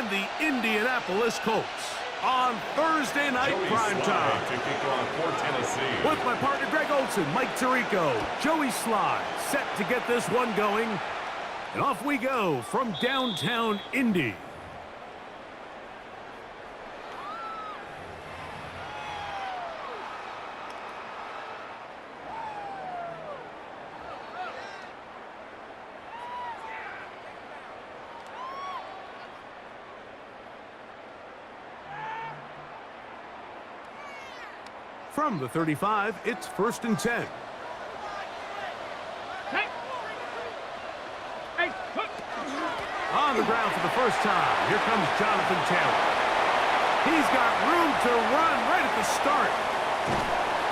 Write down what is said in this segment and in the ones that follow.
and the Indianapolis Colts on Thursday night primetime. With my partner Greg Olson, Mike Tirico, Joey Sly, set to get this one going. And off we go from downtown Indy. From the 35, it's 1st and 10. On the ground for the first time, here comes Jonathan Taylor. He's got room to run right at the start.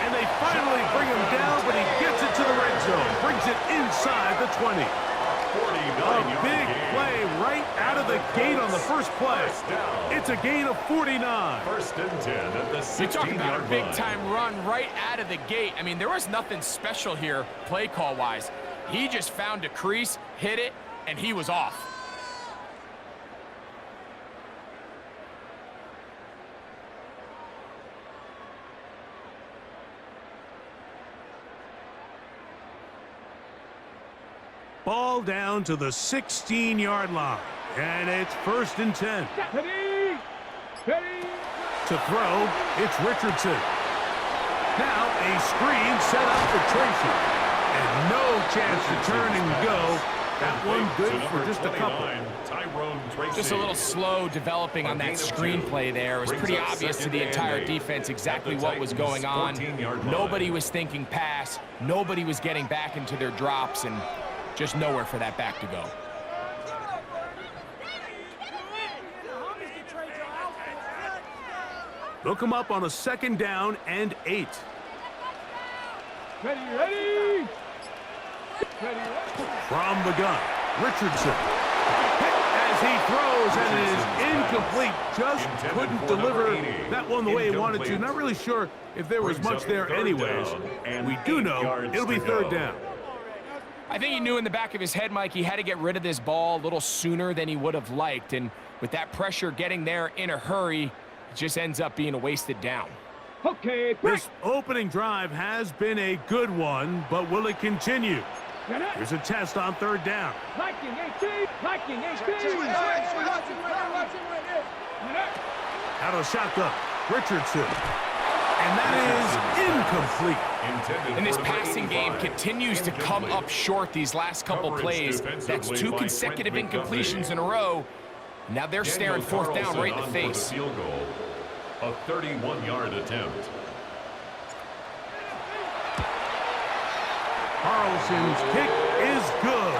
And they finally bring him down, but he gets it to the red zone. Brings it inside the 20. A big play right out of the gate on the first play. It's a gain of 49. 1st and 10 at the 16-yard line. You're talking about a big-time run right out of the gate. I mean, there was nothing special here play call-wise. He just found a crease, hit it, and he was off. Ball down to the 16-yard line. And it's 1st and 10. To throw, it's Richardson. Now a screen set up for Tracy. And no chance to turn and go. That one good for just a couple. Just a little slow developing on that screenplay there. It was pretty obvious to the entire defense exactly what was going on. Nobody was thinking pass. Nobody was getting back into their drops, and just nowhere for that back to go. Look him up on a 2nd down and 8. Ready. From the gun, Richardson. Hit as he throws, and it is incomplete. Just couldn't deliver that one the way he wanted to. Not really sure if there was much there anyways. We do know it'll be 3rd down. I think he knew in the back of his head, Mike, he had to get rid of this ball a little sooner than he would have liked. And with that pressure getting there in a hurry, it just ends up being a wasted down. Okay, this opening drive has been a good one, but will it continue? Here's a test on 3rd down. Out of shotgun, Richardson. And that is incomplete. And this passing game continues to come up short these last couple plays. That's 2 consecutive incompletions in a row. Now they're staring 4th down right in the face. A 31-yard attempt. Carlson's kick is good.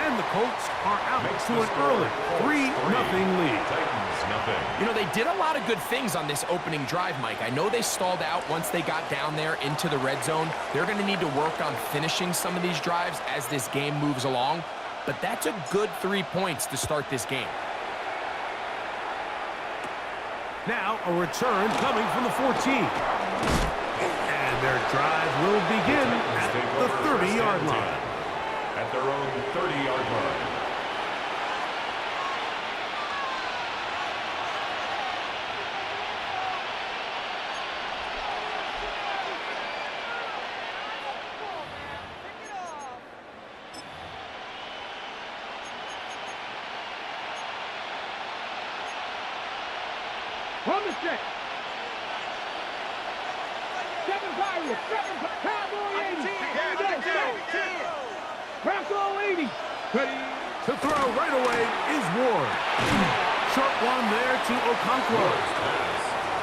And the Colts are out to an early 3-0 lead. You know, they did a lot of good things on this opening drive, Mike. I know they stalled out once they got down there into the red zone. They're going to need to work on finishing some of these drives as this game moves along. But that's a good 3 points to start this game. Now a return coming from the 14. And their drive will begin at the 30-yard line. At their own 30-yard line. From the set. 7 Pirates, 7 Cowboy 80. Bronco 80. Ready. To throw right away is Ward. Short one there to Okonkwo.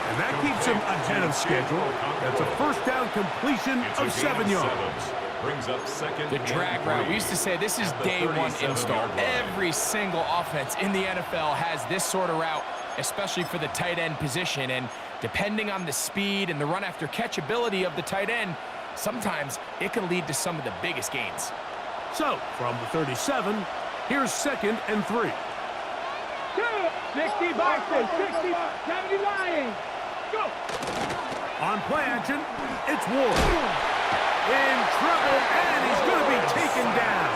And that keeps him ahead of schedule. That's a 1st down completion of 7 yards. Brings up 2nd. The drag route. We used to say this is day 1 install. Every single offense in the NFL has this sort of route, especially for the tight end position. And depending on the speed and the run after catch ability of the tight end, sometimes it can lead to some of the biggest gains. So from the 37, here's 2nd and 3. 60 boxes, 60, 70 Lions. Go. On play action, it's Ward. In trouble, and he's going to be taken down.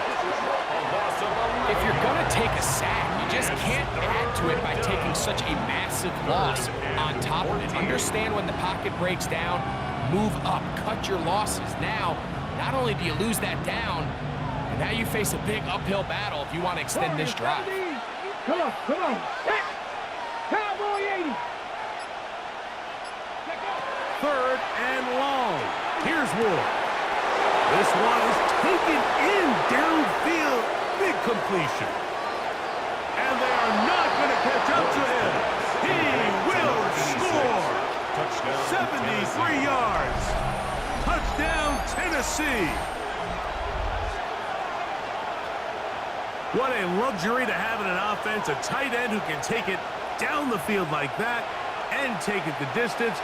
If you're going to take a sack, you just can't add to it by taking such a massive loss on top of it. Understand when the pocket breaks down, move up, cut your losses. Now, not only do you lose that down, but now you face a big uphill battle if you want to extend this drive. Come on, come on. Cowboy 80. Third and long. Here's Ward. This one is taken in downfield. Big completion. And they are not going to catch up to him. He will score. Touchdown, 73 yards. Touchdown, Tennessee. What a luxury to have in an offense. A tight end who can take it down the field like that and take it the distance.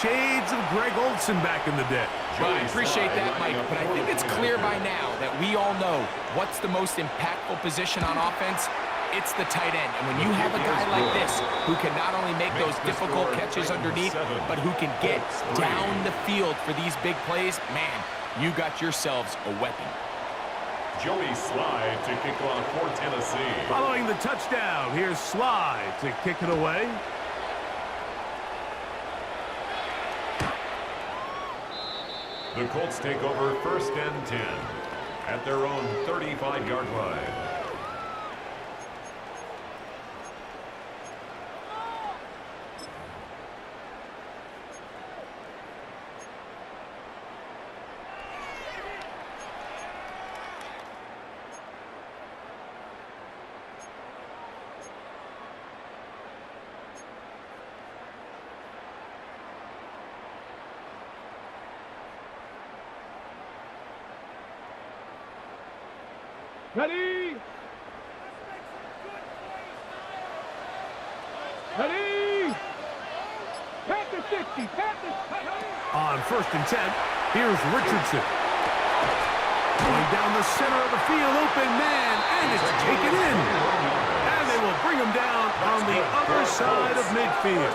Shades of Greg Olsen back in the day. Well, I appreciate that, Mike, but I think it's clear by now that we all know what's the most impactful position on offense. It's the tight end. And when you have a guy like this who can not only make those difficult catches underneath, but who can get down the field for these big plays, man, you got yourselves a weapon. Joey Slide to kick off for Tennessee. Following the touchdown, here's Slide to kick it away. The Colts take over 1st and 10 at their own 35-yard line. Ready? Ready? Panther 60, Panther. On 1st and 10, here's Richardson. Going down the center of the field, open man, and it's taken in. And they will bring him down on the other side of midfield.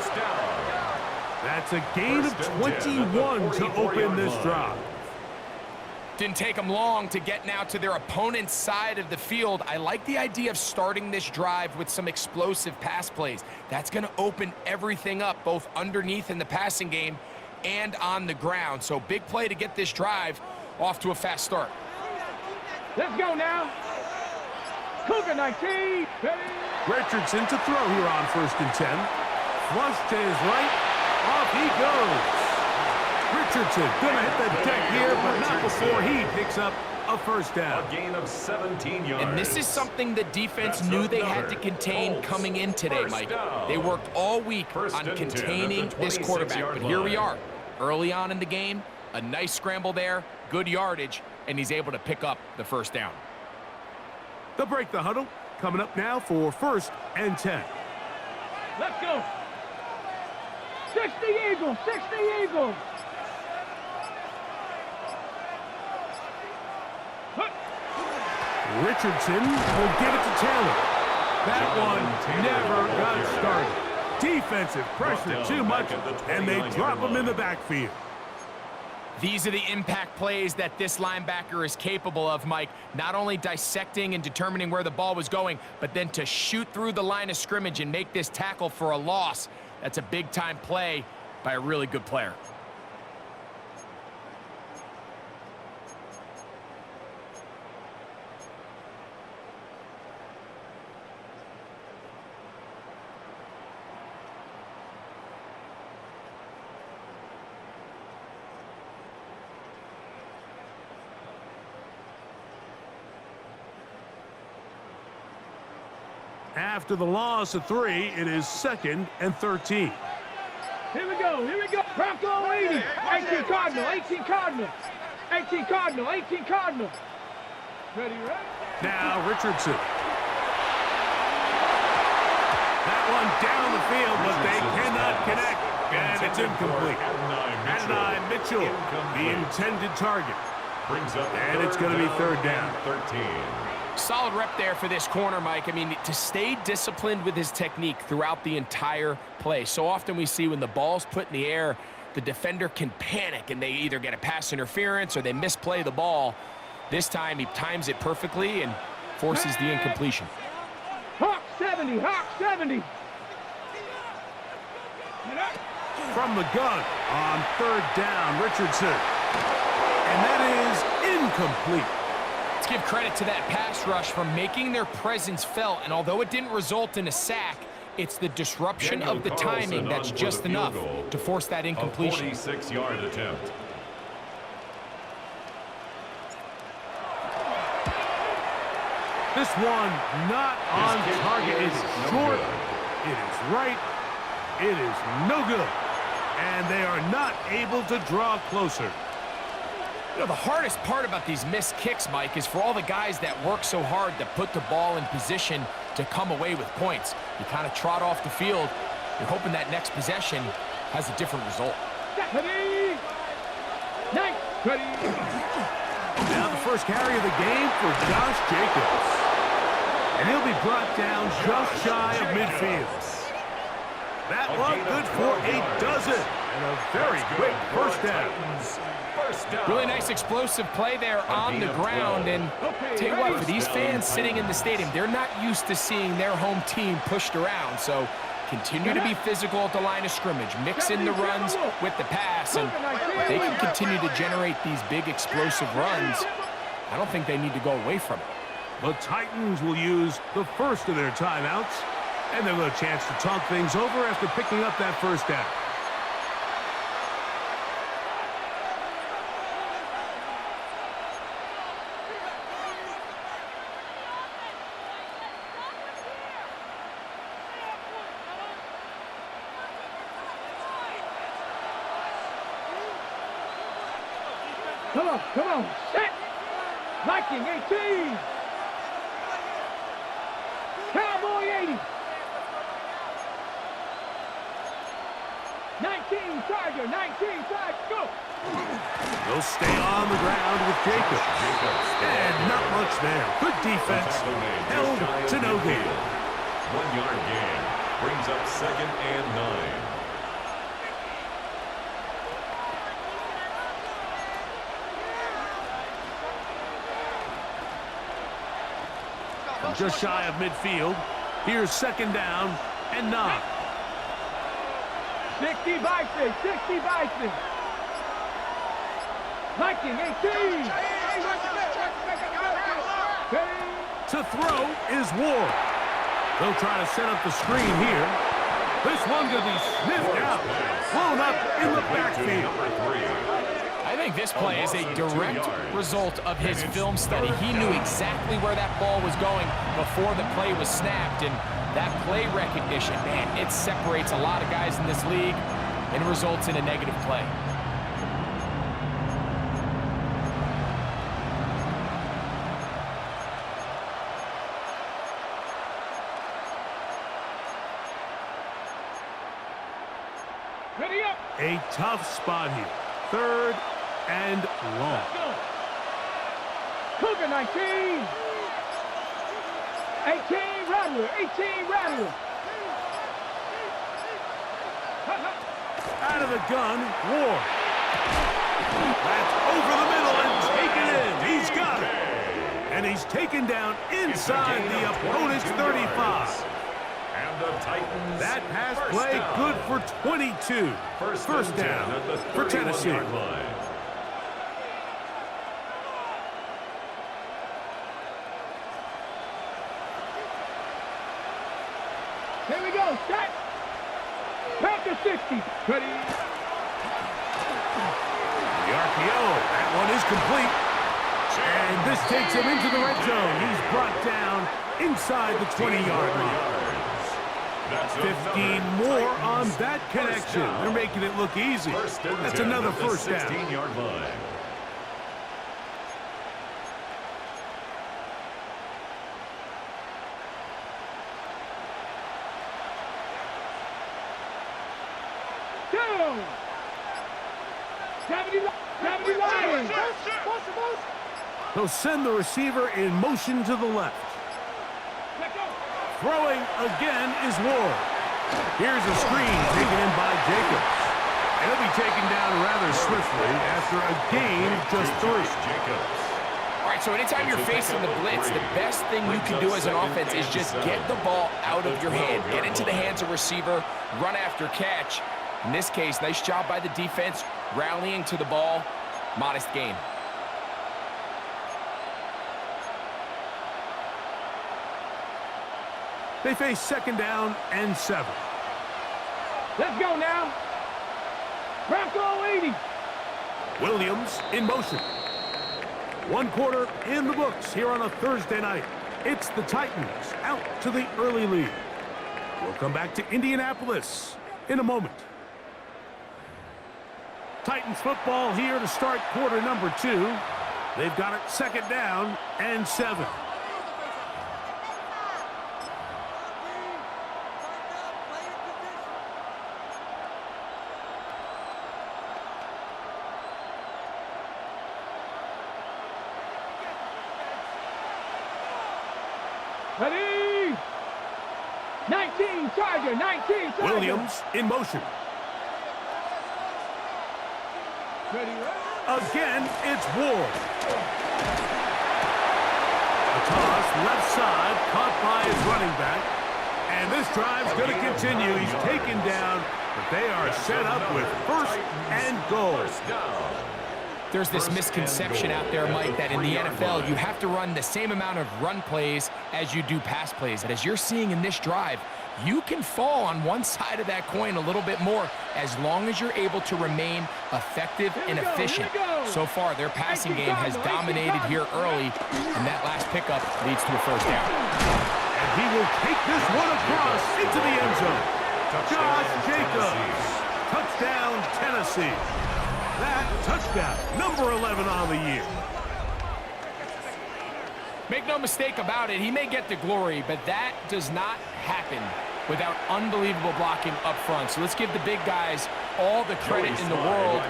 That's a gain of 21 to open this drive. Didn't take them long to get now to their opponent's side of the field. I like the idea of starting this drive with some explosive pass plays. That's going to open everything up, both underneath in the passing game and on the ground. So big play to get this drive off to a fast start. Let's go now. Cougar 19. Ready? Richardson to throw here on 1st and 10. Flush to his right. Off he goes. Richardson gonna hit the deck here, but not before he picks up a first down. A gain of 17 yards. And this is something the defense knew they had to contain coming in today, Mike. They worked all week on containing this quarterback, but here we are. Early on in the game, a nice scramble there, good yardage, and he's able to pick up the first down. They'll break the huddle. Coming up now for 1st and 10. Let's go. 60 Eagles, 60 Eagles. Richardson will give it to Taylor. That one never got started. Defensive pressure too much, and they drop him in the backfield. These are the impact plays that this linebacker is capable of, Mike. Not only dissecting and determining where the ball was going, but then to shoot through the line of scrimmage and make this tackle for a loss. That's a big-time play by a really good player. After the loss of 3, it is 2nd and 13. Here we go, here we go. Bronco 80. 18 Cardinal, 18 Cardinal. 18 Cardinal, 18 Cardinal. Ready, ready? Now Richardson. That one down the field, but they cannot connect. And it's incomplete. Adonai Mitchell, the intended target. And it's going to be 3rd down. 13. Solid rep there for this corner, Mike. I mean, to stay disciplined with his technique throughout the entire play. So often we see when the ball's put in the air, the defender can panic and they either get a pass interference or they misplay the ball. This time he times it perfectly and forces the incompletion. Hawk 70, Hawk 70. From the gun on 3rd down, Richardson. And that is incomplete. Let's give credit to that pass rush for making their presence felt, and although it didn't result in a sack, it's the disruption of the timing that's just enough to force that incompletion. A 46-yard attempt. This one not on target. It is short. It is right. It is no good. And they are not able to draw closer. You know, the hardest part about these missed kicks, Mike, is for all the guys that work so hard to put the ball in position to come away with points. You kind of trot off the field. You're hoping that next possession has a different result. Ready. Nice. Ready. Now the first carry of the game for Josh Jacobs. And he'll be brought down just shy of midfield. That one good for a dozen. And a very quick first down. Really nice explosive play there on the ground. And tell you what, for these fans sitting in the stadium, they're not used to seeing their home team pushed around. So continue to be physical at the line of scrimmage. Mix in the runs with the pass. And they can continue to generate these big explosive runs. I don't think they need to go away from it. The Titans will use the first of their timeouts. And they'll get a chance to talk things over after picking up that first down. Come on, set. Viking 18. Cowboy 80. 19, Tiger, 19, Tiger, go. They'll stay on the ground with Jacobs. And not much there. Good defense. Held to no gain. 1-yard gain. Brings up 2nd and 9. Just shy of midfield. Here's 2nd down and 9. 60 Bison, 60 Bison. Viking 18. To throw is Ward. They'll try to set up the screen here. This one going to be sniffed out. Blown up in the backfield. I think this play is a direct result of his film study. He knew exactly where that ball was going before the play was snapped, and that play recognition, man, it separates a lot of guys in this league and results in a negative play. Ready up. A tough spot here. 3rd and long. Cougar 19. 18 Rattler, 18 Rattler. Out of the gun, Ward. That's over the middle and taken in. He's got it. And he's taken down inside the opponent's 35. And the Titans. That pass play good for 22. First down for Tennessee. Here we go, set. Packer 60. Ready. The RPO, that one is complete. And this takes him into the red zone. He's brought down inside the 20-yard line. 15 more on that connection. They're making it look easy. That's another first down. 16-yard line. Down. 70 Lions. They'll send the receiver in motion to the left. Throwing again is Ward. Here's a screen taken in by Jacobs. And he'll be taken down rather swiftly after a gain of just 3. All right, so anytime you're facing the blitz, the best thing you can do as an offense is just get the ball out of your hand. Get into the hands of receiver, run after catch. In this case, nice job by the defense, rallying to the ball. Modest gain. They face 2nd down and 7. Let's go now. Bronco 80. Williams in motion. 1 quarter in the books here on a Thursday night. It's the Titans out to the early lead. We'll come back to Indianapolis in a moment. Titans football here to start quarter number 2. They've got it 2nd down and 7. Ready? 19 Charger, 19 Charger. Williams in motion. Ready? Again, it's Ward. A toss left side, caught by his running back. And this drive's going to continue. He's taken down, but they are set up with 1st and goal. There's this misconception out there, Mike, that in the NFL, you have to run the same amount of run plays as you do pass plays. And as you're seeing in this drive, you can fall on one side of that coin a little bit more as long as you're able to remain effective and efficient. So far, their passing game has dominated here early, and that last pickup leads to a 1st down. And he will take this one across into the end zone. Josh Jacobs. Touchdown, Tennessee. That touchdown, number 11 on the year. Make no mistake about it, he may get the glory, but that does not happen without unbelievable blocking up front. So let's give the big guys all the credit in the world.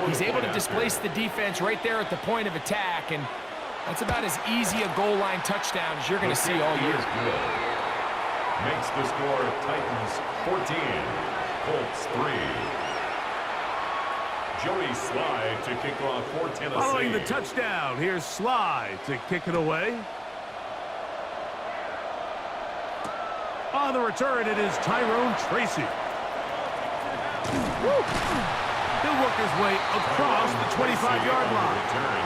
He's able to displace the defense right there at the point of attack, and that's about as easy a goal line touchdown as you're going to see all year. Makes the score Titans 14, Colts 3. Joey Slye to kick off for Tennessee. Following the touchdown, here's Slye to kick it away. On the return, it is Tyrone Tracy. He'll work his way across the 25-yard line. Return.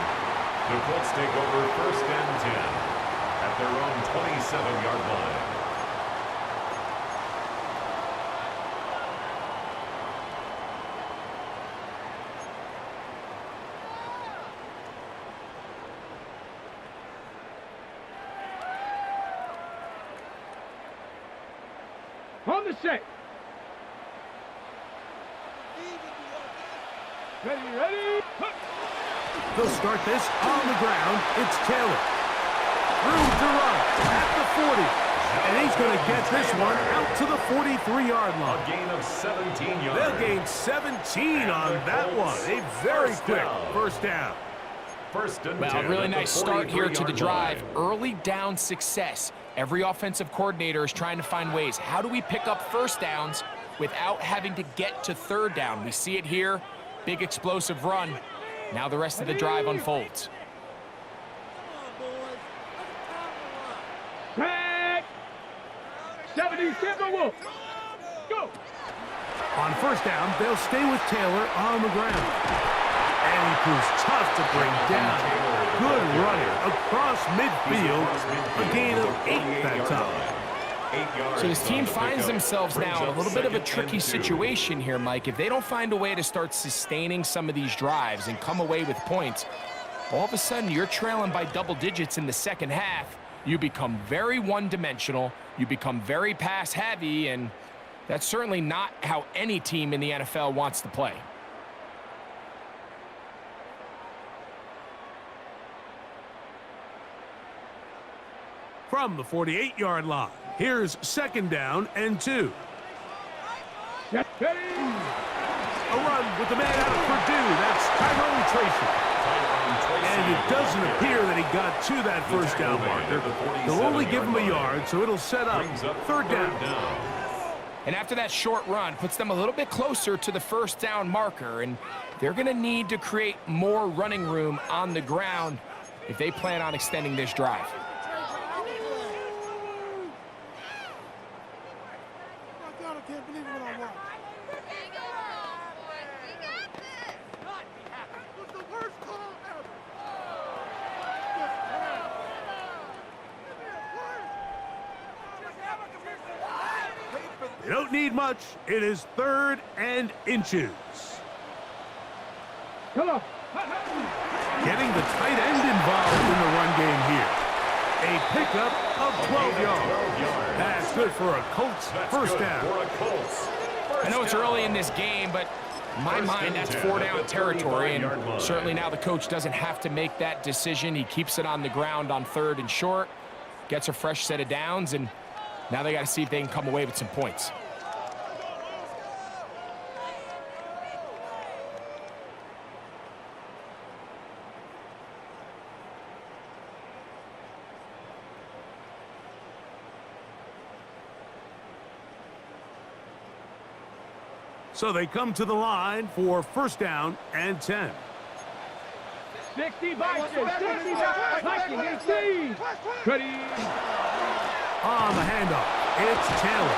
The Colts take over 1st and 10 at their own 27-yard line. On the set. Ready? They'll start this on the ground. It's Taylor. Room to run at the 40. And he's going to get this one out to the 43-yard line. A gain of 17 yards. They'll gain 17 on that one. A very quick 1st down. 1st and 10. Well, a really nice start here to the drive. Early down success. Every offensive coordinator is trying to find ways. How do we pick up 1st downs without having to get to 3rd down? We see it here. Big explosive run. Now the rest of the drive unfolds. Back. 70 Timberwolves. Go. On 1st down, they'll stay with Taylor on the ground. And he proves tough to bring down. Good running across midfield. A gain of 8 that time. So this team finds themselves now in a little bit of a tricky situation here, Mike. If they don't find a way to start sustaining some of these drives and come away with points, all of a sudden you're trailing by double digits in the 2nd half. You become very one-dimensional. You become very pass-heavy, and that's certainly not how any team in the NFL wants to play. From the 48-yard line, here's 2nd down and 2. A run with the man out of Purdue. That's Tyrone Tracy. And it doesn't appear that he got to that 1st down marker. They'll only give him a yard, so it'll set up 3rd down. And after that short run, puts them a little bit closer to the first down marker, and they're going to need to create more running room on the ground if they plan on extending this drive. You don't need much. It is 3rd and inches. Come on. Getting the tight end involved in the run game here. A pickup of 12 yards. That's good for a Colts first down. I know it's early in this game, but in my mind, that's 4-down territory, and certainly now the coach doesn't have to make that decision. He keeps it on the ground on 3rd and short, gets a fresh set of downs, and now they got to see if they can come away with some points. So they come to the line for first down and 10. 60 Vikings, 60 Vikings, 18. Ready. On the handoff, it's Taylor.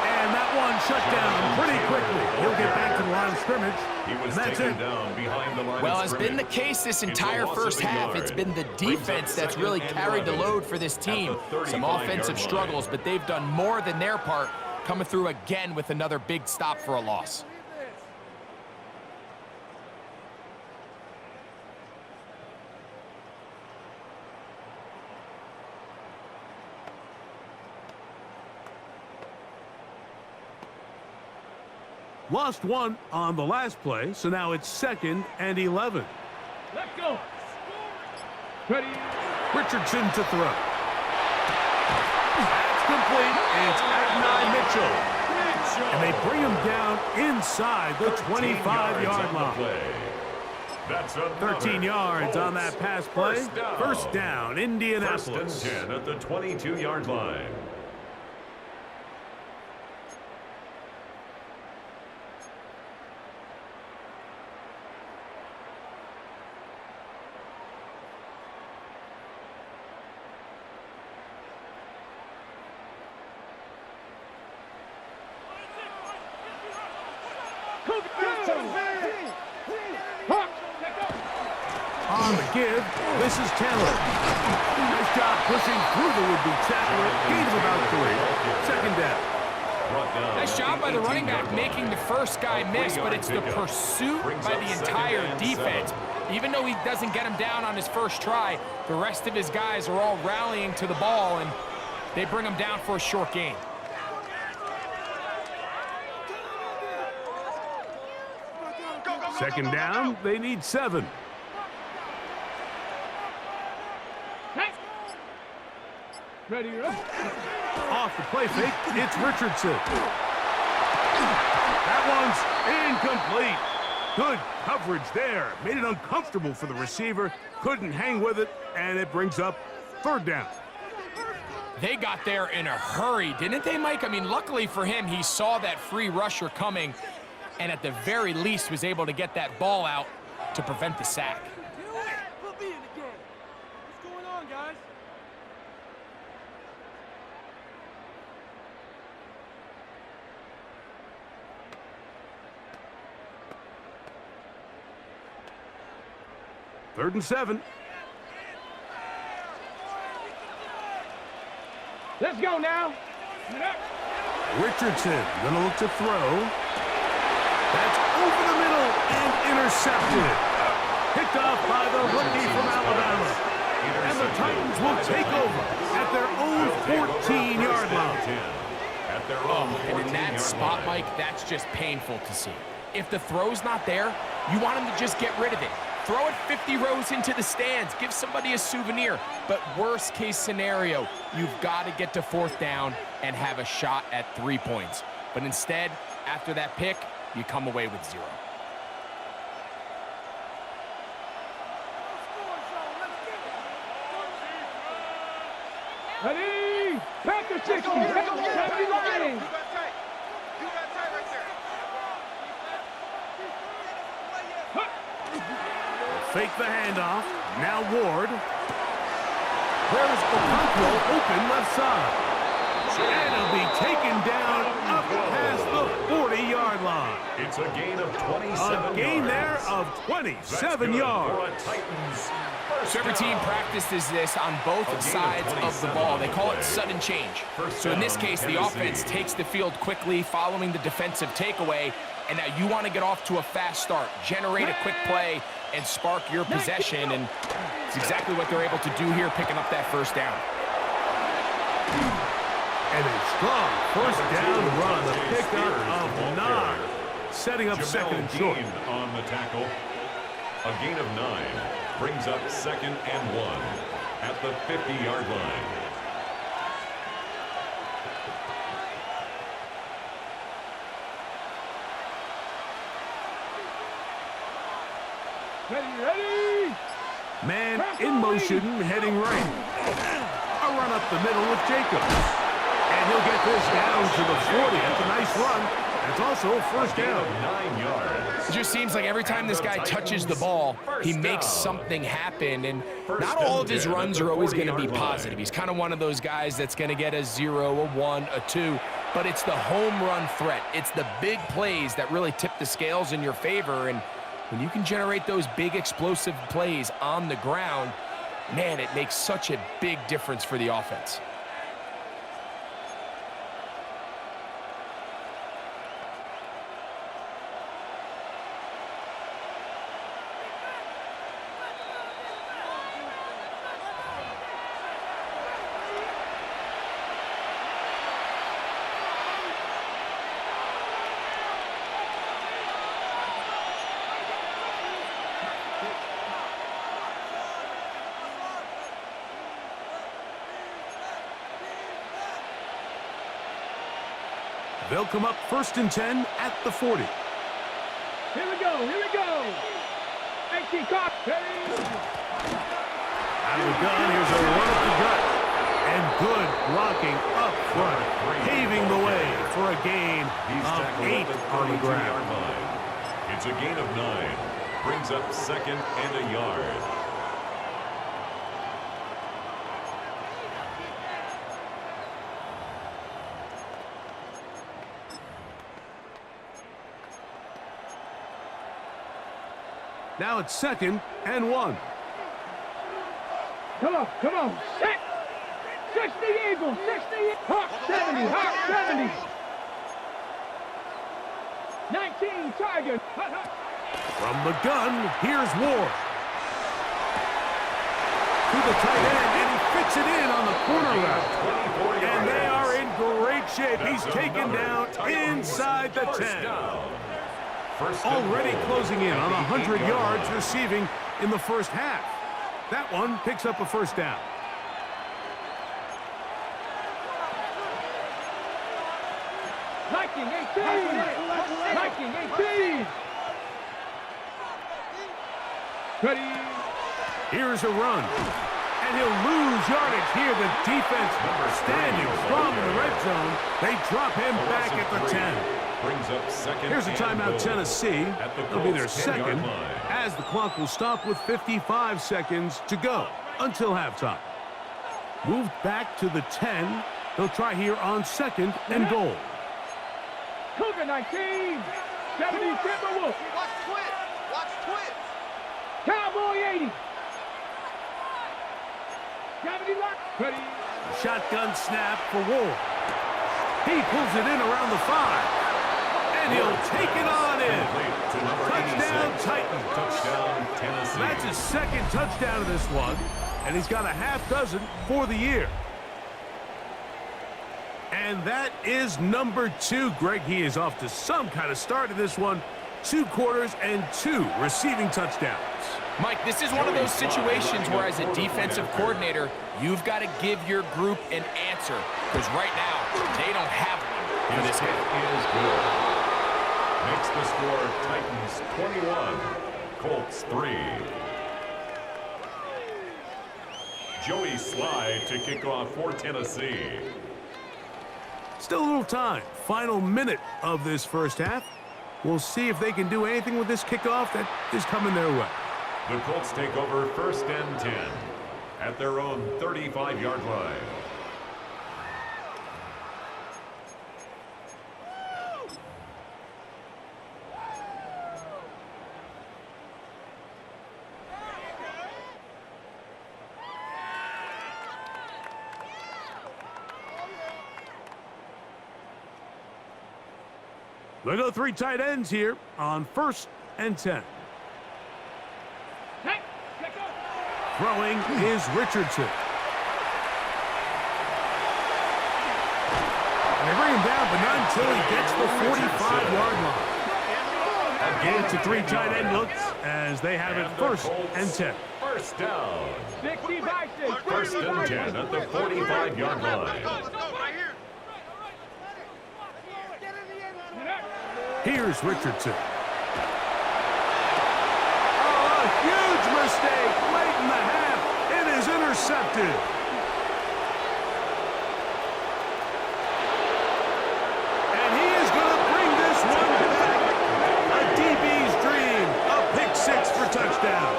And that one shut down pretty quickly. He'll get back to the line of scrimmage. And that's it. Well, as been the case this entire first half, it's been the defense that's really carried the load for this team. Some offensive struggles, but they've done more than their part, coming through again with another big stop for a loss. Lost one on the last play, so now it's 2nd and 11. Let's go. Ready. Richardson to throw. That's complete. It's Adonai Mitchell. And they bring him down inside the 25-yard line. That's 13 yards on that pass play. First down, Indianapolis. 1st and 10 at the 22-yard line. On the give, this is Taylor. Nice job pushing through the would-be tackler. Gain of about 3. 2nd down. Nice job by the running back making the first guy miss, but it's the pursuit by the entire defense. Even though he doesn't get him down on his first try, the rest of his guys are all rallying to the ball, and they bring him down for a short gain. Second down, they need 7. Ready. Off the play fake, it's Richardson. That one's incomplete. Good coverage there. Made it uncomfortable for the receiver. Couldn't hang with it, and it brings up 3rd down. They got there in a hurry, didn't they, Mike? I mean, luckily for him, he saw that free rusher coming, and at the very least was able to get that ball out to prevent the sack. Put me in the game. What's going on, guys? Third and 7. Let's go now. Richardson gonna look to throw. That's over the middle and intercepted. Picked off by the rookie from Alabama. And the Titans will take over at their own 14-yard line. And in that spot, Mike, that's just painful to see. If the throw's not there, you want him to just get rid of it. Throw it 50 rows into the stands. Give somebody a souvenir. But worst case scenario, you've got to get to 4th down and have a shot at 3 points. But instead, after that pick, you come away with 0. Ready. Packer 60. 70 Lions. fake the handoff. Now Ward. There's Okonkwo open left side. And it'll be taken down up past the 40-yard line. It's a gain of 27 A gain yards. there of 27 yards. So every team practices this on both sides of the ball. They call it sudden change. So in this case, the offense takes the field quickly following the defensive takeaway, and now you want to get off to a fast start, generate a quick play, and spark your possession, and it's exactly what they're able to do here, picking up that first down. And a strong first down run, a pickup of 9, setting up second and short. On the tackle. A gain of 9 brings up second and 1 at the 50-yard line. Ready! Man in motion, heading right. A run up the middle with Jacobs. And he'll get this down to the 40. That's a nice run. It's also a first down. 9 yards. It just seems like every time this guy touches the ball, he makes something happen, and not all of his runs are always going to be positive. He's kind of one of those guys that's going to get a 0, a 1, a 2, but it's the home run threat. It's the big plays that really tip the scales in your favor, and when you can generate those big explosive plays on the ground, man, it makes such a big difference for the offense. They'll come up first and 10 at the 40. Here we go! 18 caught! Out of the gun, here's a run up the gut. And good blocking up front, paving the way for a gain of 8 on the ground. It's a gain of 9. Brings up second and a yard. Now it's second and 1. Come on, set! 60 Eagles, 60, Hawk 70, Hawk 70. 19 Tiger. From the gun, here's Ward. To the tight end, and he fits it in on the corner route. And they are in great shape. He's taken down inside the 10. Already closing in on 100 yards receiving in the first half. That one picks up a first down. Viking 18! Viking 18! Ready? Here's a run. And he'll lose yardage here. The defense standing strong in the red zone. They drop him back at the 10. Brings up second. Here's a timeout, Tennessee. It'll be their Colts' second, 10-yard line. as the clock will stop with 55 seconds to go until halftime. Moved back to the 10. They'll try here on second and goal. Cougar 19! 70 Timberwolves! Watch twins! Watch twins! Cowboy 80! 70 Lock! Ready? Shotgun snap for Ward. He pulls it in around the 5. And he'll take it on in. Touchdown, Titans. Touchdown, Tennessee. That's his second touchdown of this one. And he's got a half dozen for the year. And that is number 2. Greg, he is off to some kind of start in this one. 2 quarters and 2 receiving touchdowns. Mike, this is one of those situations where as a defensive coordinator, you've got to give your group an answer. Because right now, they don't have one for this game. Is good. Makes the score Titans 21, Colts 3. Joey Slye to kick off for Tennessee. Still a little time. Final minute of this first half. We'll see if they can do anything with this kickoff that is coming their way. The Colts take over 1st and 10 at their own 35-yard line. They go 3 tight ends here on 1st and 10. Throwing is Richardson. And they bring him down, but not until he gets the 45-yard line. Again, it's a 3 tight end looks as they have it 1st and 10. First down. 60 by 6. 1st and 10 at the 45-yard line. Here's Richardson. Oh, a huge mistake late in the half. It is intercepted. And he is going to bring this one back. A DB's dream. A pick 6 for touchdown.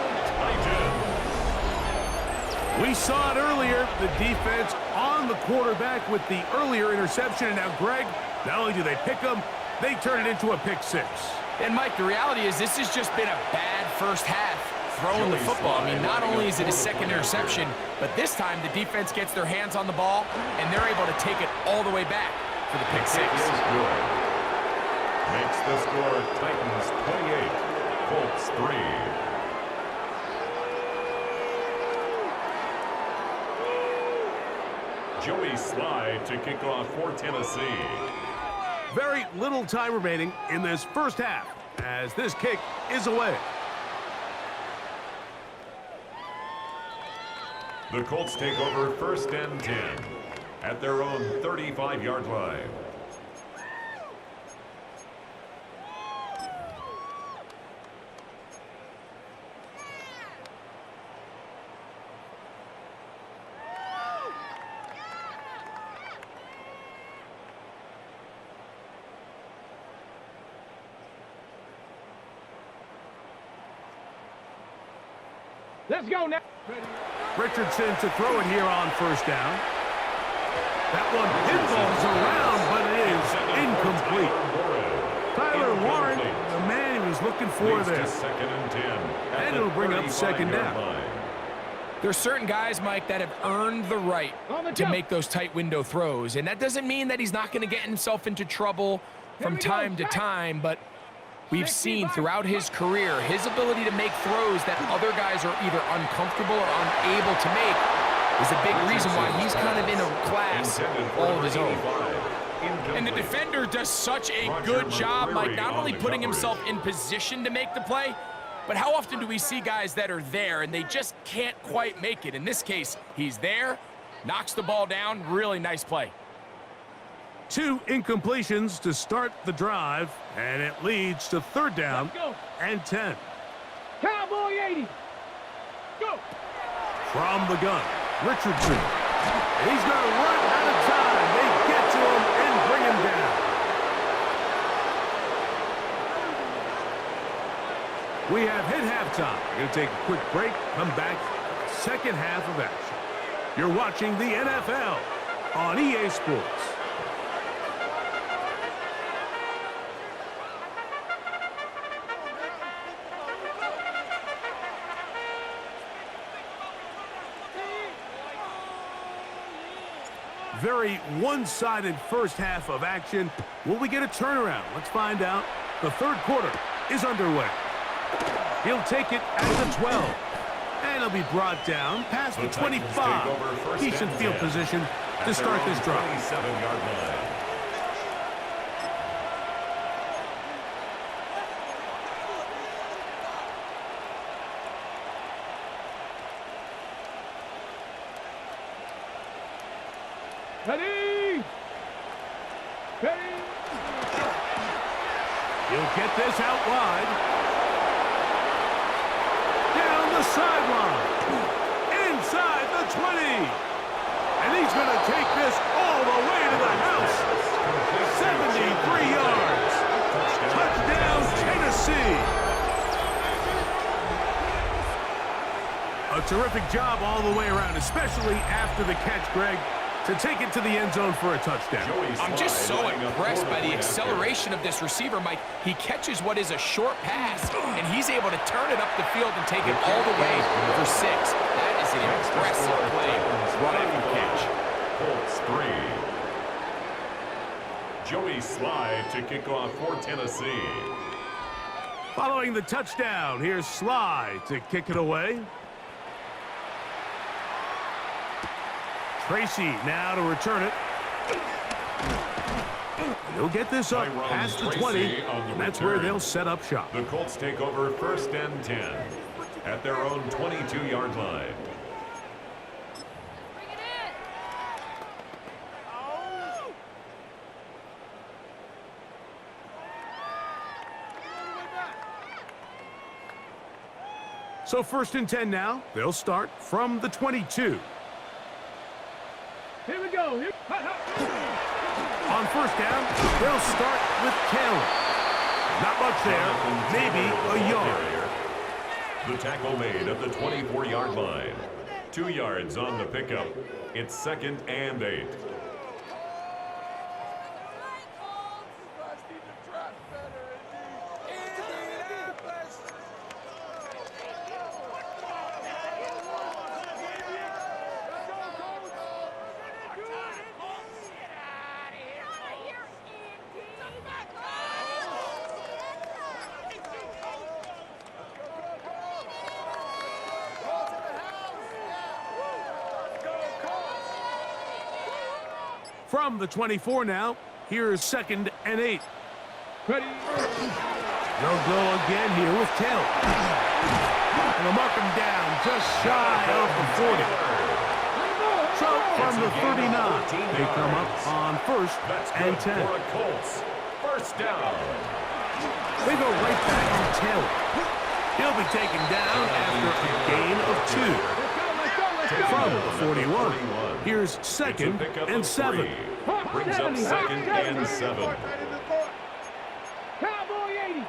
We saw it earlier. The defense on the quarterback with the earlier interception. And now, Greg, not only do they pick him, they turn it into a pick 6. And, Mike, the reality is this has just been a bad first half throwing the football. I mean, not only is it a 2nd interception, but this time the defense gets their hands on the ball, and they're able to take it all the way back for the pick 6. Makes the score Titans 28, Colts 3. Joey Slide to kick off for Tennessee. Very little time remaining in this first half as this kick is away. The Colts take over 1st and 10 at their own 35-yard line. Let's go now. Richardson to throw it here on 1st down. That one pinballs around, but it is incomplete. Tyler Warren, the man he was looking for there. 2nd and 10. And it'll bring up 2nd down. There's certain guys, Mike, that have earned the right to make those tight window throws. And that doesn't mean that he's not going to get himself into trouble from time to time, but we've seen throughout his career his ability to make throws that other guys are either uncomfortable or unable to make is a big reason why he's kind of in a class all of his own. And the defender does such a good job, Mike, not only putting himself in position to make the play, but how often do we see guys that are there and they just can't quite make it? In this case, he's there, knocks the ball down, really nice play. 2 incompletions to start the drive, and it leads to 3rd down and 10. Cowboy 80. Go. From the gun, Richardson. He's going to run out of time. They get to him and bring him down. We have hit halftime. We're going to take a quick break, come back, 2nd half of action. You're watching the NFL on EA Sports. Very one-sided first half of action. Will we get a turnaround? Let's find out. The 3rd quarter is underway. He'll take it at the 12. And he'll be brought down past the 25. Decent field position to start this drive. 27-yard line. Ready. Ready. He'll get this out wide. Down the sideline. Inside the 20. And he's going to take this all the way to the house. 73 yards. Touchdown, Tennessee. Terrific job all the way around, especially after the catch, Greg, to take it to the end zone for a touchdown. I'm just so impressed by the acceleration of this receiver, Mike. He catches what is a short pass, and he's able to turn it up the field and take it all the way for 6. That is an impressive play, run after catch. Colts 3. Joey Slye to kick off for Tennessee. Following the touchdown, here's Slye to kick it away. Tracy now to return it. He'll get this up past the 20, and that's where they'll set up shop. The Colts take over 1st and 10 at their own 22-yard line. So 1st and 10 now. They'll start from the 22. Here we go. On 1st down, they'll start with Taylor. Not much there, maybe a yard. The tackle made at the 24-yard line. 2 yards on the pickup. It's 2nd and 8. From the 24 now, here's 2nd and 8. Ready. They'll go again here with Taylor. And they'll mark him down just shy of the 40. So from the 39, they come up on 1st and 10. For a Colts. 1st down. They go right back to Taylor. He'll be taken down after a gain of 2. From the 41, here's 2nd and 7. Brings up 2nd and 7. Cowboy 80.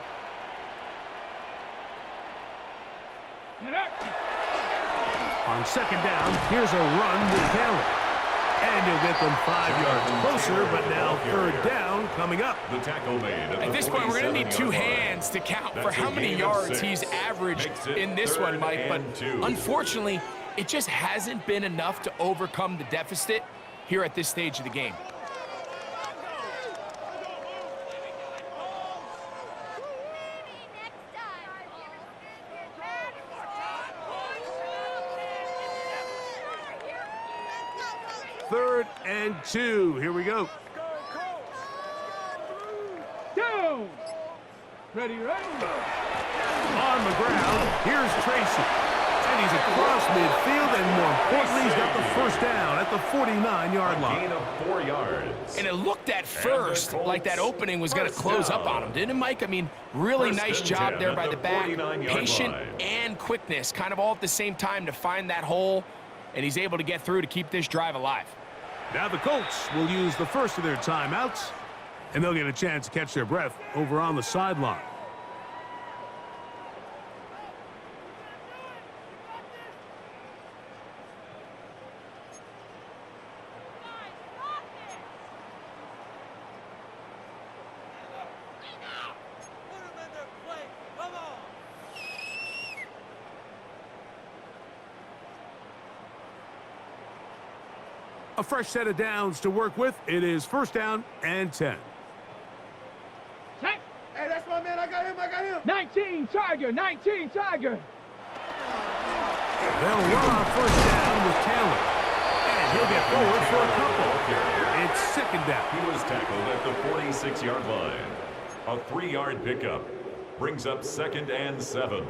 On 2nd down, here's a run with Taylor. And he'll get them 5 yards closer, but now 3rd down coming up. The tackle made At this point, we're going to need 2 hands to count for how many yards he's averaged in this one, Mike. But unfortunately, it just hasn't been enough to overcome the deficit here at this stage of the game. Third and 2. Here we go. Down. Ready. On the ground, here's Tracy. And he's across midfield, and more importantly, he's got the 1st down at the 49-yard line. Gain of 4 yards. And it looked at first like that opening was going to close up on him, didn't it, Mike? I mean, really nice job there by the back. Patient and quickness, kind of all at the same time to find that hole, and he's able to get through to keep this drive alive. Now the Colts will use the first of their timeouts, and they'll get a chance to catch their breath over on the sideline. A fresh set of downs to work with. It is 1st down and 10. Hey, that's my man. I got him. 19 Tiger. They'll run on 1st down with Taylor. And he'll get forward for a couple. It's 2nd down. He was tackled at the 46-yard line. A 3-yard pickup. Brings up 2nd and 7.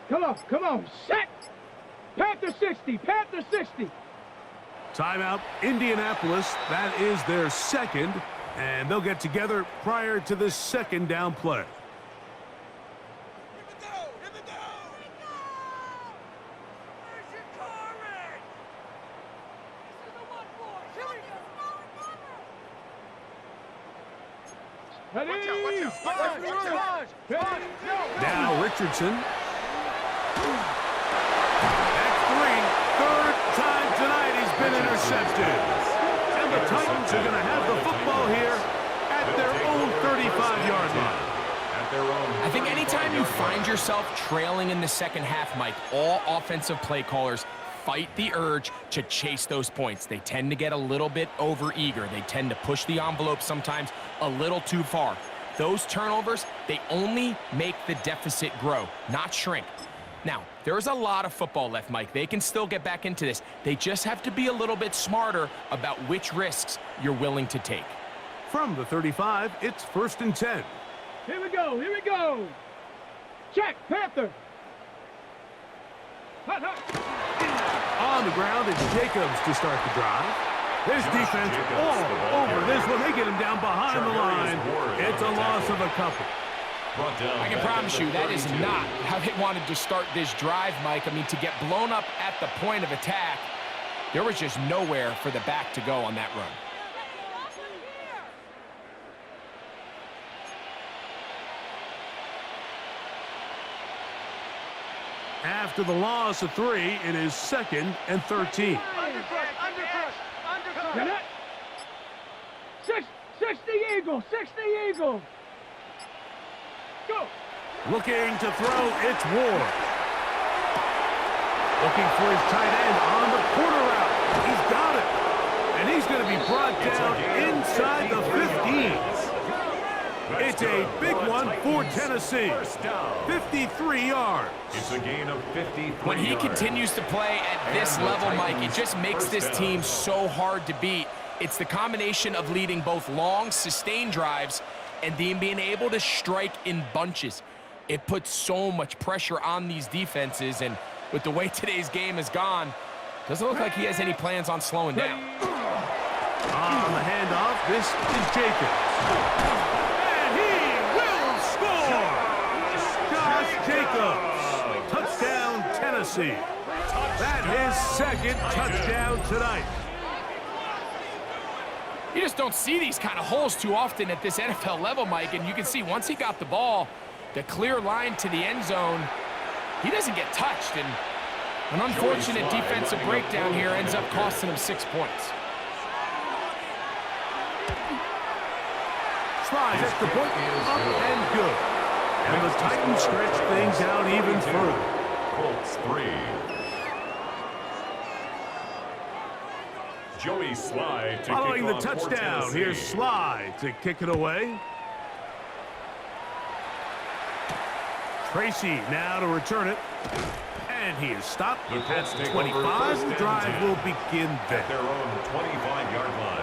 Come on. Set. Panther 60. Panther 60. Timeout, Indianapolis. That is their second, and they'll get together prior to this second down play. Now Richardson. That's three. Third time tonight he's been intercepted. And the Titans are going to have the football here at their own 35-yard line. I think anytime you find yourself trailing in the second half, Mike, all offensive play callers fight the urge to chase those points. They tend to get a little bit over-eager. They tend to push the envelope sometimes a little too far. Those turnovers, they only make the deficit grow, not shrink. Now, there's a lot of football left, Mike. They can still get back into this. They just have to be a little bit smarter about which risks you're willing to take. From the 35, it's 1st and 10. Here we go. Check, Panther. Hut. On the ground, it's Jacobs to start the drive. This defense all over this one. They get him down behind the line. It's a loss of a couple. I can promise you that is not how they wanted to start this drive, Mike. I mean, to get blown up at the point of attack, there was just nowhere for the back to go on that run. After the loss of 3, it is 2nd and 13. Get it? 60 Eagle. Go. Looking to throw, it's Ward. Looking for his tight end on the corner route. He's got it. And he's going to be brought down inside the 15. It's a big one for Tennessee. 53 yards. It's a gain of 53 When he continues to play at this level, Mike, it just makes this team so hard to beat. It's the combination of leading both long, sustained drives and then being able to strike in bunches. It puts so much pressure on these defenses, and with the way today's game has gone, doesn't look like he has any plans on slowing down. On the handoff, this is Jacobs. And he will score! Josh Jacobs. Touchdown, Tennessee. That is 2nd touchdown tonight. You just don't see these kind of holes too often at this NFL level, Mike, and you can see once he got the ball, the clear line to the end zone, he doesn't get touched, and an unfortunate defensive breakdown here ends up costing him 6 points. Slides extra point, up and good. And the Titans stretch things out even further. Colts 3. Joey Slye to Following the kick off for touchdown, Tennessee. here's Slye to kick it away. Tracy now to return it. And he is stopped The Colts at take 25. over 1st The and drive 10 will begin at there. their own 25-yard line.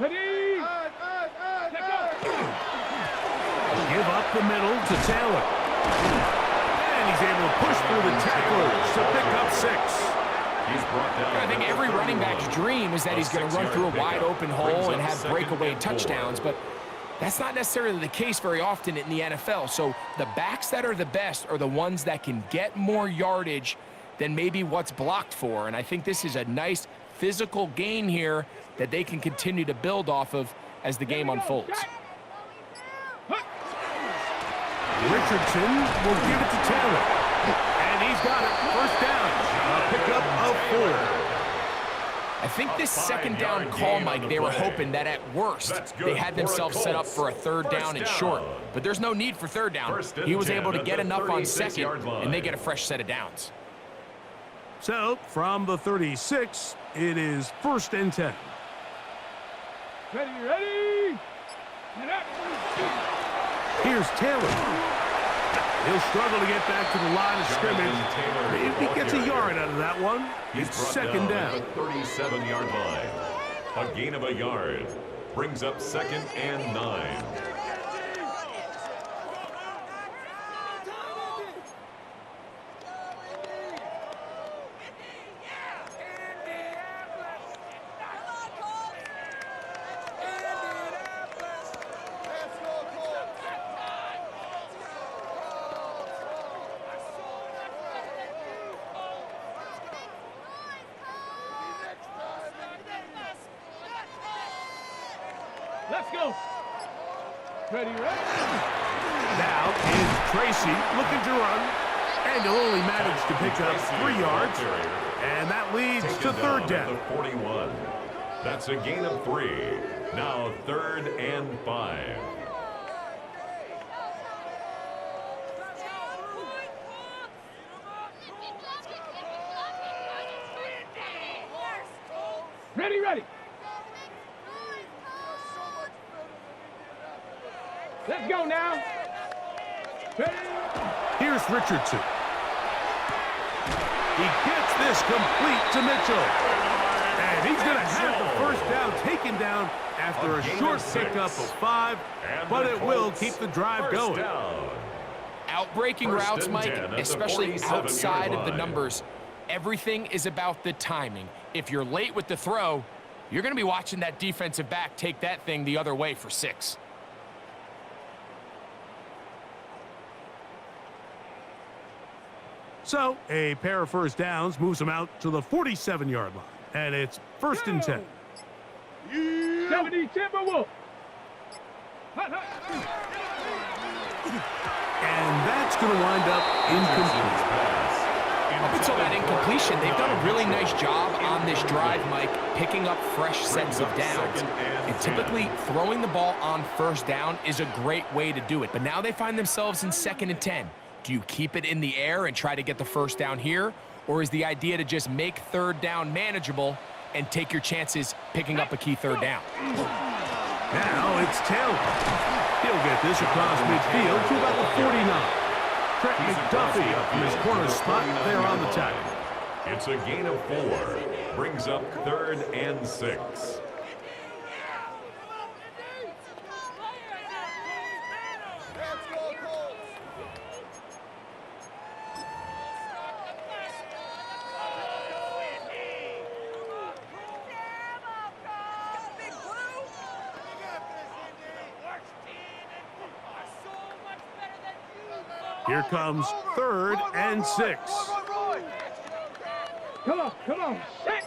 Ready? Give up the middle to Taylor. And he's able to push through the tacklers to pick up 6. He's brought down. I think every running back's dream is that he's going to run through a wide open hole and have breakaway touchdowns, but that's not necessarily the case very often in the NFL. So the backs that are the best are the ones that can get more yardage than maybe what's blocked for, and I think this is a nice physical gain here that they can continue to build off of as the game unfolds. Richardson will give it to Taylor. And he's got it. 1st down. A pickup of 4. I think this second down call, Mike, they were hoping that at worst they had themselves set up for a 3rd down and short. But there's no need for 3rd down. He was able to get enough on 2nd, and they get a fresh set of downs. So, from the 36, it is 1st and 10. Ready? Get up. Here's Taylor. He'll struggle to get back to the line of scrimmage. Maybe he gets a yard out of that one. It's second down. At the 37-yard line. A gain of a yard brings up second and 9. Let's go. Ready, ready. Now is Tracy looking to run. And he'll only manage to pick up 3 yards. And that leads to third down. 41. That's a gain of 3. Now 3rd and 5. Ready, ready. Let's go now. Ready. Here's Richardson. He gets this complete to Mitchell. And he's going to have the first down taken down after a short pickup of 5, but it will keep the drive going. Outbreaking routes, Mike, especially outside of the numbers, everything is about the timing. If you're late with the throw, you're going to be watching that defensive back take that thing the other way for 6. So, a pair of first downs moves him out to the 47-yard line. And it's 1st and 10. 70 Timberwolf. And that's going to wind up incomplete. Up until that incompletion, they've done a really nice job on this drive, Mike, picking up fresh sets of downs. And typically, throwing the ball on first down is a great way to do it. But now they find themselves in 2nd and 10. Do you keep it in the air and try to get the first down here? Or is the idea to just make third down manageable and take your chances picking up a key third down? Now it's Taylor. He'll get this across midfield to about the 49. Trent McDuffie from his corner spot there on the tackle. It's a gain of 4. Brings up 3rd and 6. Here comes 3rd and 6. Come on. Set.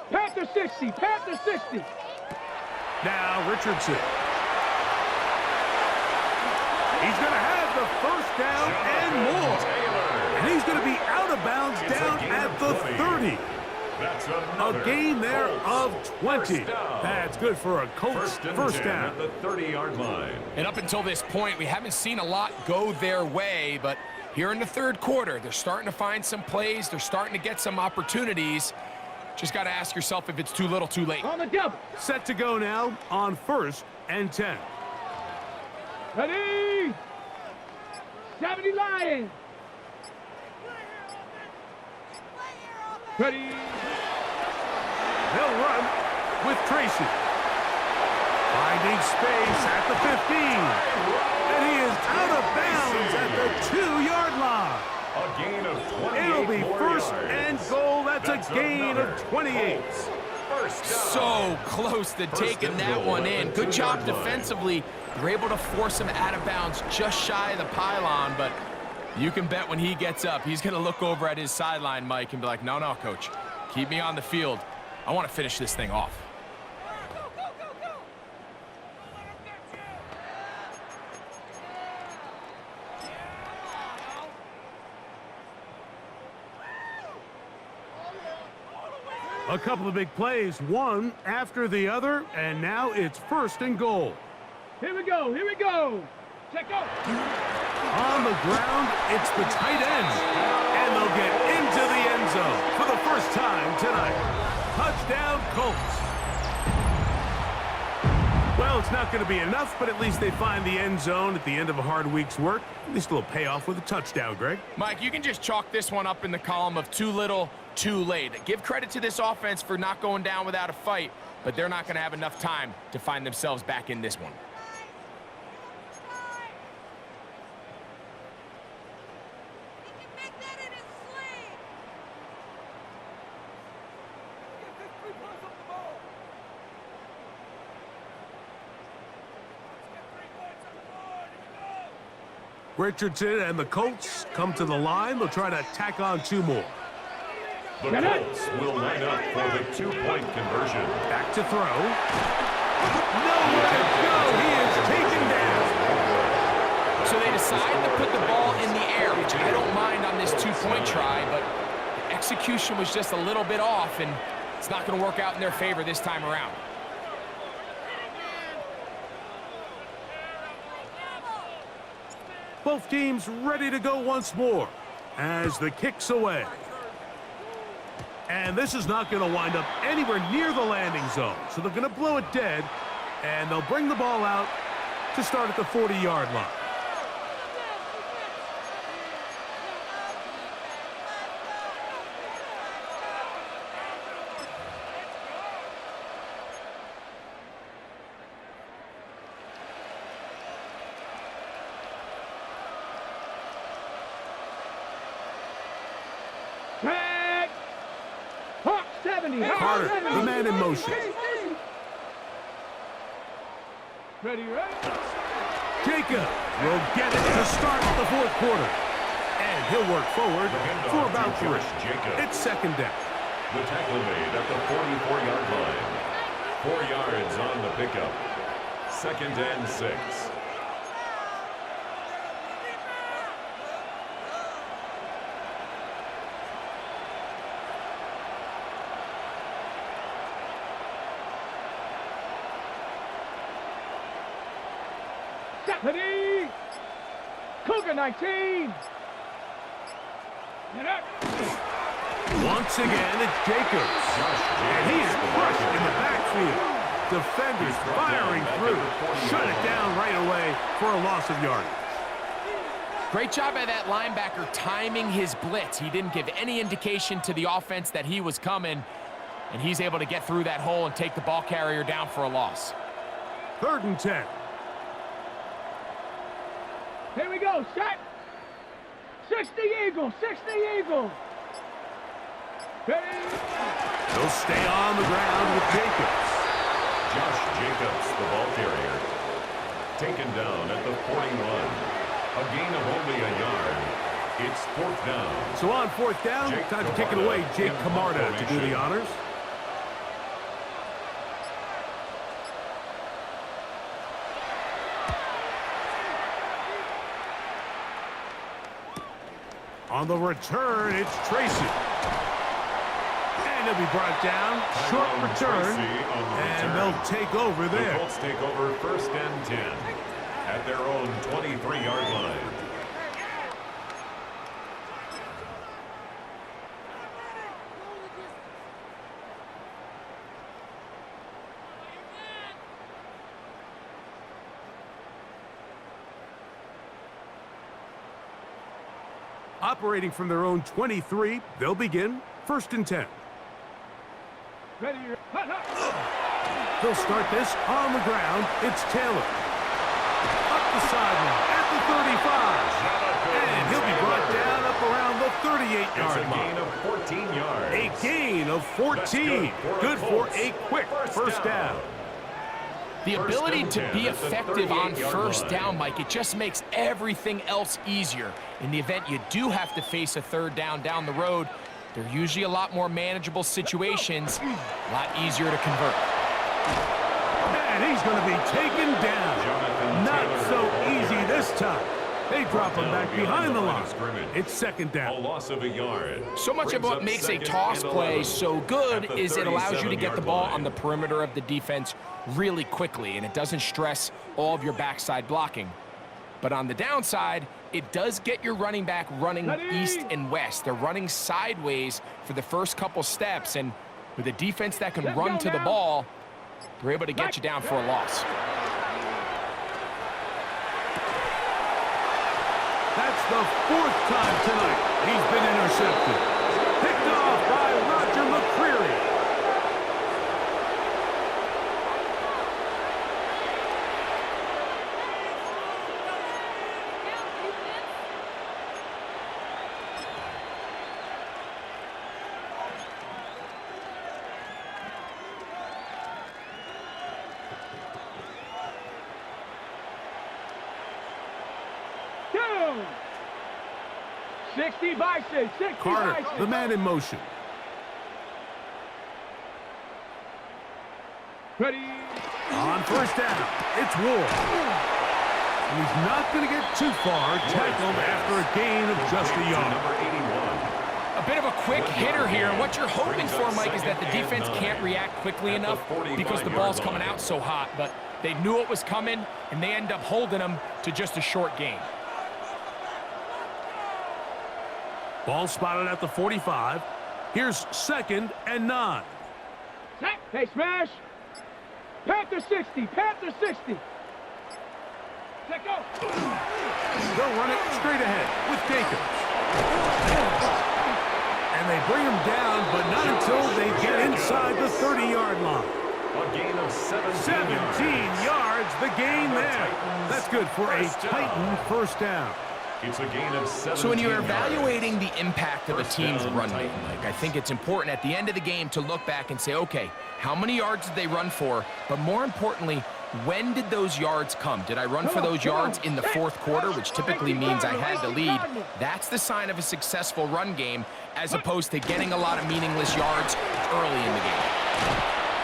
Panther 60, Panther 60. Now Richardson. He's going to have the first down and more. And he's going to be out of bounds down at the 30. A gain there of 20. That's good for a Colts first down. At the 30-yard line. And up until this point, we haven't seen a lot go their way, but here in the 3rd quarter, they're starting to find some plays. They're starting to get some opportunities. Just got to ask yourself if it's too little, too late. On the double. Set to go now on 1st and 10. Ready. 70 Lions. Ready. They'll run with Tracy. Finding space at the 15. And he is out of bounds at the 2-yard line. A gain of 28. It'll be 1st and goal. That's a gain of 28. So close to taking that one in. Good job defensively. They're able to force him out of bounds just shy of the pylon, but you can bet when he gets up, he's going to look over at his sideline, Mike, and be like, no, coach, keep me on the field. I want to finish this thing off. A couple of big plays, one after the other, and now it's 1st and goal. Here we go. Check out. On the ground, it's the tight end. And they'll get into the end zone for the first time tonight. Touchdown, Colts. Well, Well, it's not going to be enough, but at least they find the end zone at the end of a hard week's work. At least a little payoff with a touchdown, Greg. Mike, you can just chalk this one up in the column of too little, too late. Give credit to this offense for not going down without a fight, but they're not going to have enough time to find themselves back in this one. Richardson and the Colts come to the line. They'll try to tack on 2 more. The Colts will line up for the 2-point conversion. Back to throw. Nowhere to go. He is taken down. So they decide to put the ball in the air, which I don't mind on this 2-point try, but the execution was just a little bit off, and it's not going to work out in their favor this time around. Both teams ready to go once more as the kick's away. And this is not going to wind up anywhere near the landing zone. So they're going to blow it dead, and they'll bring the ball out to start at the 40-yard line. Tag! Hawk 70! Carter, the man in motion. Ready, ready? Jacob will get it to start the 4th quarter. And he'll work forward for about 3. It's 2nd down. The tackle made at the 44-yard line. 4 yards on the pickup. 2nd and 6. Stephanie! Cougar 19! Once again, it's Jacobs. And he is crushed in the backfield. Defenders firing through. Shut it down right away for a loss of yardage. Great job by that linebacker timing his blitz. He didn't give any indication to the offense that he was coming, and he's able to get through that hole and take the ball carrier down for a loss. 3rd and 10. Here we go, set! 60 Eagle, 60 Eagle! Ready? He'll stay on the ground with Jacobs. Josh Jacobs, the ball carrier. Taken down at the 41. A gain of only a yard. It's 4th down. So on 4th down, time to kick it away. Jake Camarda to do the honors. On the return, it's Tracy. And he'll be brought down. Short return. And they'll take over The there. Colts take over 1st and 10 at their own 23-yard line. Operating from their own 23, they'll begin 1st and 10. Ready? Hut, hut. They'll start this on the ground. It's Taylor. Up the sideline at the 35. And he'll be brought down up around the 38-yard It's a line. gain of 14 yards. A gain of 14. Good for a quick first down. The ability and to 10 be at the effective on 38-yard first line. down, Mike, it just makes everything else easier. In the event you do have to face a 3rd down the road, they're usually a lot more manageable situations, a lot easier to convert. And he's going to be taken down. Not so easy this time. They drop him back behind the line. It's 2nd A down. loss of a yard. So much of Brings what up makes a 2nd toss and play 11 so good at the is it allows you to get the 37-yard ball line. on the perimeter of the defense really quickly, and it doesn't stress all of your backside blocking. But on the downside, it does get your running back running east and west. They're running sideways for the first couple steps, and with a defense that can run to the ball, they're able to get you down for a loss. the 4th time tonight he's been intercepted. Picked off by Roger McCreary. Two. 60 Bison. 60 Carter, Bison. the man in motion. Ready. On 1st down, it's Ward. And he's not going to get too far, tackled after a gain of just a yard. Number 81. A bit of a quick hitter here. What you're hoping for, Mike, is that the defense can't react quickly enough because the ball's coming out so hot. But they knew it was coming, and they end up holding them to just a short gain. Ball spotted at the 45. Here's 2nd and 9. Hey, smash. Panther 60. Panther 60. Let go. They'll run it straight ahead with Jacobs. And they bring him down, but not until they get inside the 30-yard line. A gain of 17 yards, the gain there. That's good for a Titan 1st down. It's a gain of 17 So when you're yards. evaluating the impact of a First team's down, run game, Titans. Mike, I think it's important at the end of the game to look back and say, okay, how many yards did they run for? But more importantly, when did those yards come? Did I run for those yards in the 4th quarter, which typity means I had the lead? That's the sign of a successful run game, as opposed to getting a lot of meaningless yards early in the game.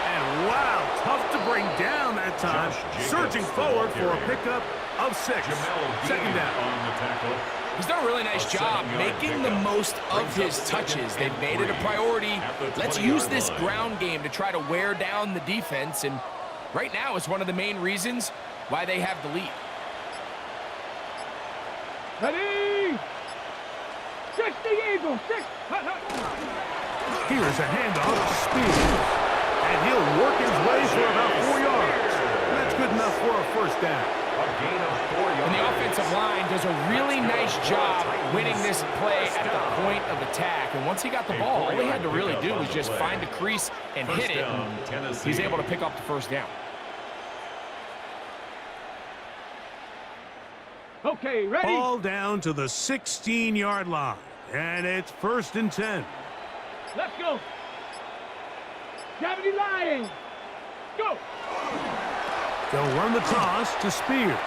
And wow, tough to bring down that time. Josh Jacobs, Surging the forward ball for a carrier. pickup of 6. Jamel 2nd Dean down. on the tackle. He's done a really nice A job 7-yard making the pickup. most of Brings his up 2nd touches. They've and made it a 3 priority. at the Let's 20-yard use this line. ground game to try to wear down the defense, and right now it's one of the main reasons why they have the lead. Ready. 60 Eagles. 6. Here's a handoff to Spears. And he'll work his way for about 4 yards. And that's good enough for a 1st down. A gain of 4 yards. And the offensive line does a really nice job winning this play at the point of attack. And once he got the ball, all he had to really do was just find a crease and hit it. And he's able to pick up the 1st down. Okay, ready. Ball down to the 16-yard line. And it's 1st and 10. Let's go. Gravity Lions. Go. They'll run the toss to Spears.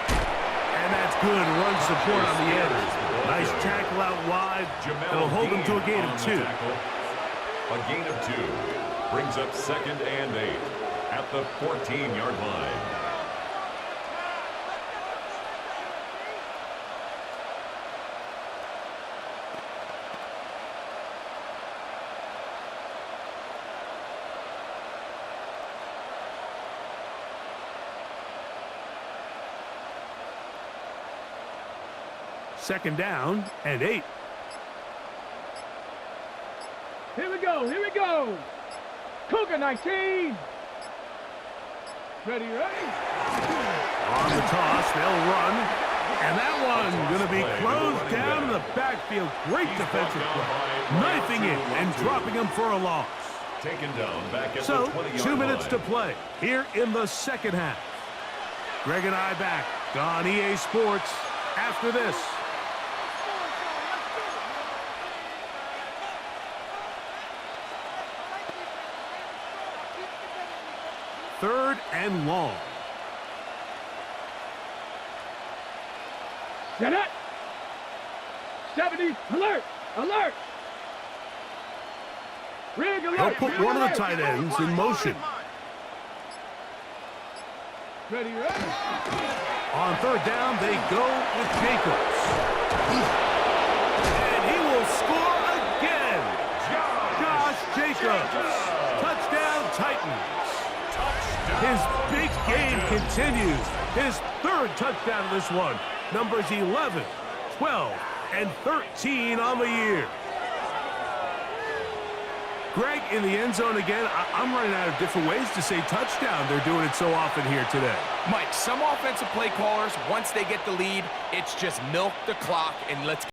And that's good run support on the edge. Nice tackle out wide. It'll hold him to a gain of 2. A gain of 2 brings up 2nd and 8 at the 14-yard line. Second down and 8. Here we go. Here we go. Cougar 19. Ready, ready. On the toss, they'll run. And that one going to be closed down in the backfield. Great defensive play. Knifing it and dropping him for a loss. Taken down back at So, the 20-yard 2 minutes line. to play here in the 2nd half. Greg and I back on EA Sports after this. Third and long. Set it. 70. Alert. Alert. Rig alert. They'll put Rig one of the alert. tight ends in motion. Ready, ready. On 3rd down, they go with Jacobs. And he will score again. Josh Jacobs. Touchdown, Titans. His big game continues. His 3rd touchdown of this one. Numbers 11, 12, and 13 on the year. Greg, in the end zone again, I'm running out of different ways to say touchdown. They're doing it so often here today. Mike, some offensive play callers, once they get the lead, it's just milk the clock and let's